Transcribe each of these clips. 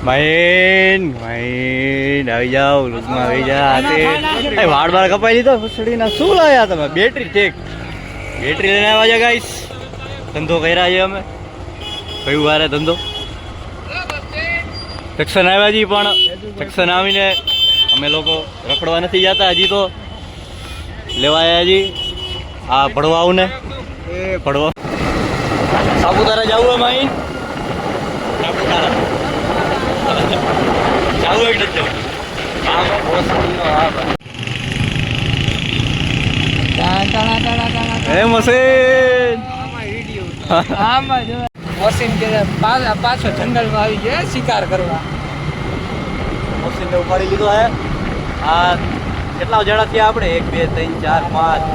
Mine આવી જાઓ લૂકમાં આવી જા વાળ બાળ કપાઈ લીધો ફૂસડીના શું લાયા તમે બેટરી ટેક બેટરી લઈને આવ્યા છે ગાઈસ ધંધો કર્યા છે અમે કયું વારે ધંધો સેક્શન આવ્યા છીએ પણ સેક્શન આવીને અમે લોકો રખડવા નથી જતા હજી તો લેવાયા હજી આ ભણવાઓને ભણવા સાપુતારા જવું એમ આવીને સાપુતારા જવું એક નથી મશીન કે પાછો જંગલમાં આવી ગયો શિકાર કરવા મશીનને ઉપાડી લીધો હે આ કેટલા જણા થયા આપણે 1 2 3 4 5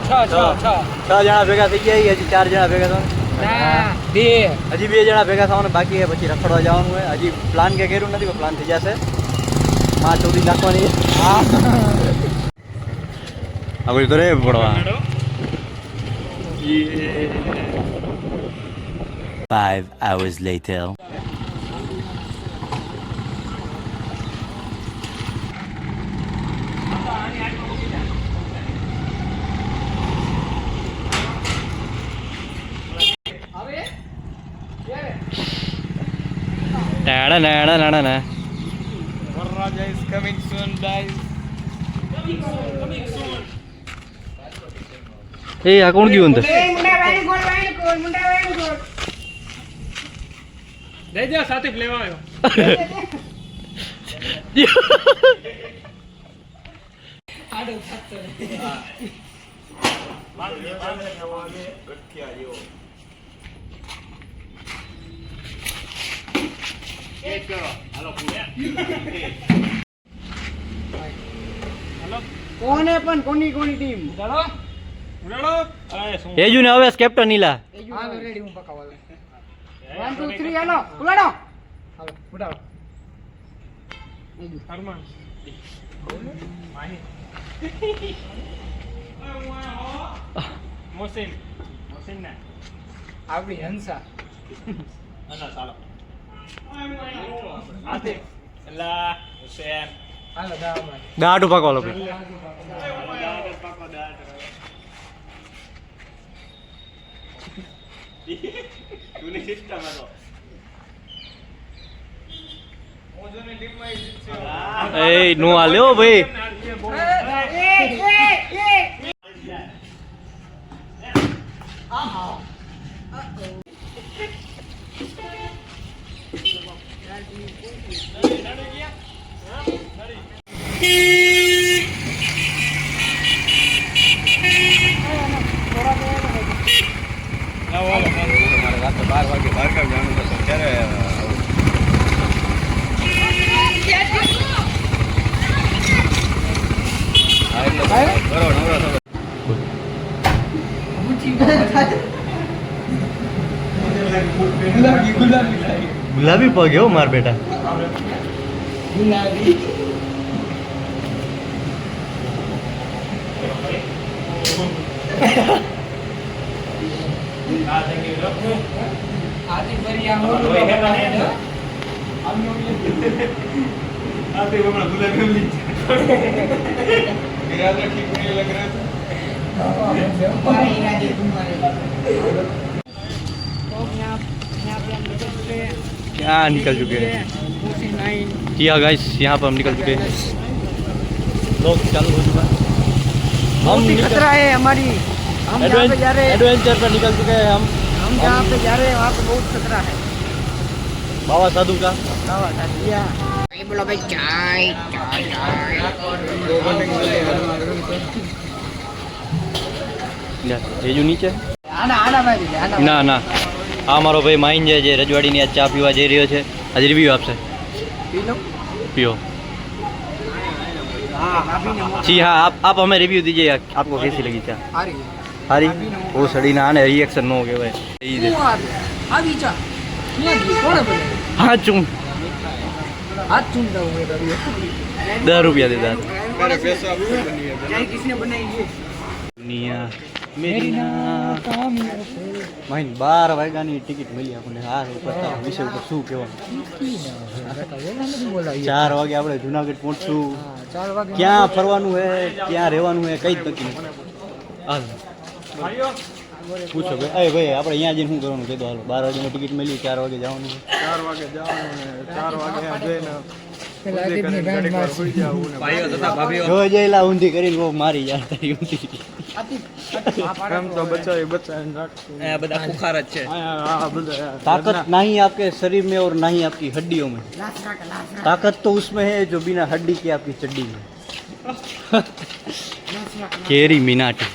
6 જણા ભેગા થઈ ગયા હજી 4 જણા ભેગા થવાના હજી 2 જણા ભેગા થવાના બાકી છે પછી રખડવા જવાનું હોય હજી પ્લાન કે કર્યું નથી પ્લાન થઈ જશે માં ચોરી નાખવાની આગળ તો રે પડવા 5 hours later ના Raja is coming soon, guys. Coming soon. એ આ કોણ ગયું અંદર દે દે સાથે લેવા આવ્યો આડો થતો કોને પણ કોની ટીમ ઉડાડો એજુ ને હવે કેપ્ટન નીલા હાલો રેડી હું પકાવવા 1 2 3 હાલો ઉડાડો હાલો ઉડાડો એજુ હરમાન માહી મોસિન ને આવી હંસા અના ચાલો આતે અલ્લાહ હુસૈન હાલો દાડુ પકવા લો તુને સિસ્ટમ હતો ઓજોની ટીમ માં છે એ નો આલ્યો ભાઈ ગુલાબી પગ હો માર બેટા ગુલાબી आदि बढ़िया हो आते बड़ा गुलाबी मिल याद रखिए बुरे लग रहा था हमारे इरादे तुम्हारे तो यहां पे हम निकल चुके हैं क्या निकल चुके हैं जी हाँ गाइस यहाँ पर हम निकल चुके हैं लोग चालू हो चुका है हम खतरा है हमारी हम जहाँ पे जा रहे हैं एडवेंचर पर निकल चुके हैं हम जहाँ पे जा रहे हैं वहाँ पे बहुत खतरा है बाबा साधु का बाबा साधु बोलो भाई चाय चाय ये जो नीचे आना आना भाई आना ના ના આ મારો ભાઈ માઇન છે જે રજવાડીની આ ચા પીવા જઈ રહ્યો છે આજે રિવ્યુ આપશે पी लो पियो हाँ जी हाँ आप हमें रिव्यू दीजिए आपको कैसी लगी चाय आ रही है સારી वो सड़ी ना आने रिएक्शन नो के भाई आवी चा क्या दी कौन है बोले हाँ चुम हाथ चूमता हूँ मैं कभी 10 रुपया दे 10 चाय किसने बनाई है दुनिया મેરીના માઇન 12 વાગ્યાની ટિકિટ મળી આપણને. આ વિષય ઉપર શું કહેવાનું? 4 વાગે આપણે જુનાગઢ પહોંચશું. ક્યાં ફરવાનું હે, ક્યાં રહેવાનું હે, કઈ જ નક્કી નથી. હાલ પૂછો ભાઈ. ભાઈ આપણે અહીંયા જઈને શું કરવાનું કીધું? હાલો 12 વાગ્યાની ટિકિટ મળી, 4 વાગે જવાનું. 4 વાગે જવાનું ને 4 વાગે જઈને જો જઈલા ઊંધી કરીને મારી યાર તારી ઊંધી. એમ તો બચાવીને રાખશું. બધા ખુખાર જ છે. આ બધા ताकत नहीं आपके शरीर में और नहीं आपकी हड्डियों में. ताकत तो उसमें है जो बिना हड्डी के आपकी चड्डी में. केरी मिनाटी.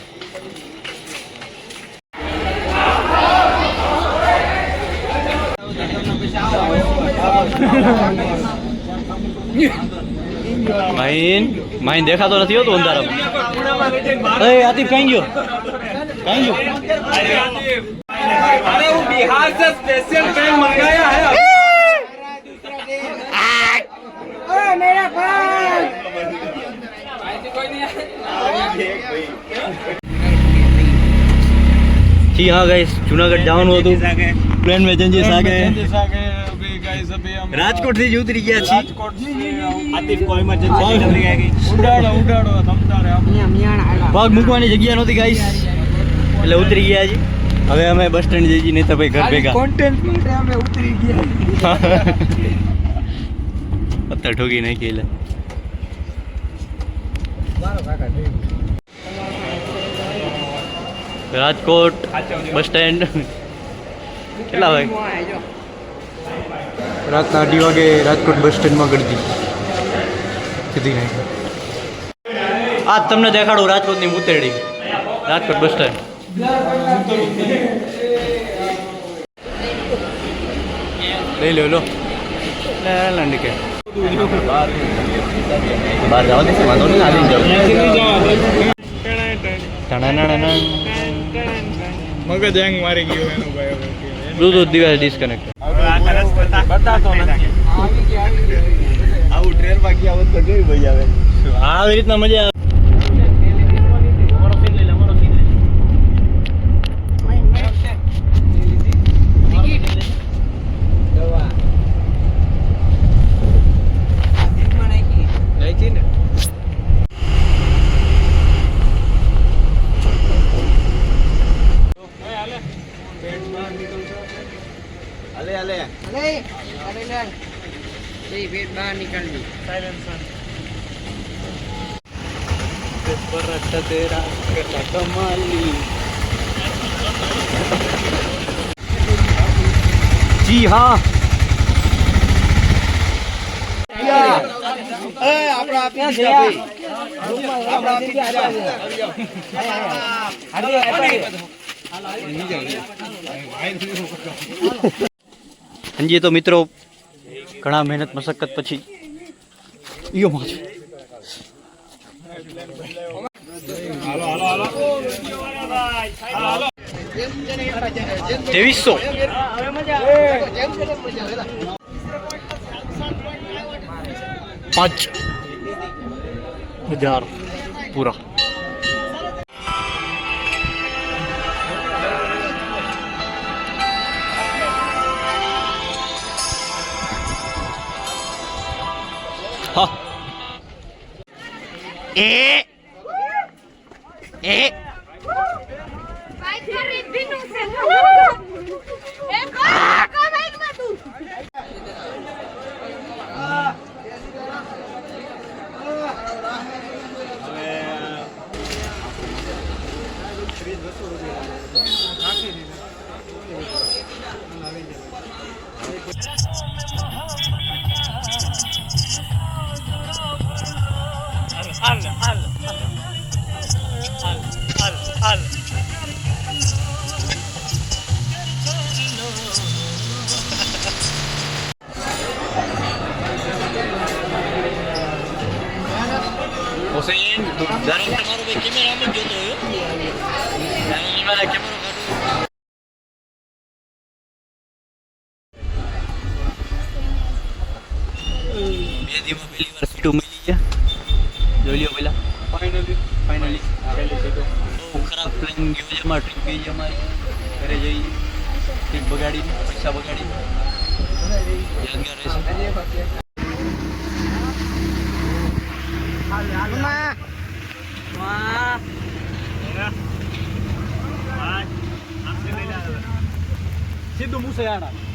माइन देखा तो नहीं हो तो अंधारा. अरे आतिफ कहीं गयो, कहीं गयो. अरे वो बिहार से स्पेशल ट्रेन मंगाया है. मेरा भाई जी हाँ गाइस, जूनागढ़ જવાનું હતું. પ્લેન में चेंजेस आ गए. अभी गाइस अभी हम રાજકોટ થી જ ઉતરી ગયા છીએ. રાજકોટ से આતિફ કોઈ ઇમરજન્સી ઉતરી ગઈ. ઉડાડો તમતારે આપણે પગ મૂકવાની જગ્યા નહોતી ગાઈસ, એટલે ઉતરી ગયા છીએ. હવે અમે બસ સ્ટેન્ડ જઈએ, નહીં તો ભાઈ ઘર ભેગા. કોન્ટેન્ટ માટે અમે ઉતરી ગયા. અત્યારે ઠોકી નાખી એટલે. રાજકોટ બસ સ્ટેન્ડ કેટલા વાગે? રાતના 2 વાગે રાજકોટ બસ સ્ટેન્ડમાં ગળદી સીધી નાખી. આજ તમને દેખાડું રાજકોટની મુતેડી. રાજકોટ બસ સ્ટેન્ડ લઈ લો કે બહાર જવા દેશે, વાંધો નહીં, આવીને જાવ. મગજ હેંગ મારી ગયું એનું ભાઈ. Bluetooth device disconnect. બતાતો નથી. આવું ટ્રેનમાં ગયા હોત તો કેવી મજા આવે. આવી રીતના મજા આવે. બહાર નીકળવી. जी हाँ, जी तो मित्रों घना मेहनत मशक्कत पछी यो माछ 2300 पूरा. हाँ हुसैन जरा તમારો ભાઈ કેમેરામાં જ જોતો હોય. મારા કેમેરો કાઢો. બે દીમાં પહેલી વાર સીટો મળી ગયા. જોઈ લ્યો પહેલા. ફાઇનલી બહુ ખરાબ પ્લેન ગયો છે. માં ટ્રીપ ગઈ છે અમારી ઘરે જઈ ટ્રીપ બગાડીને પૈસા બગાડીને યાદગાર રહેશે. સીધું મુસૈયાણા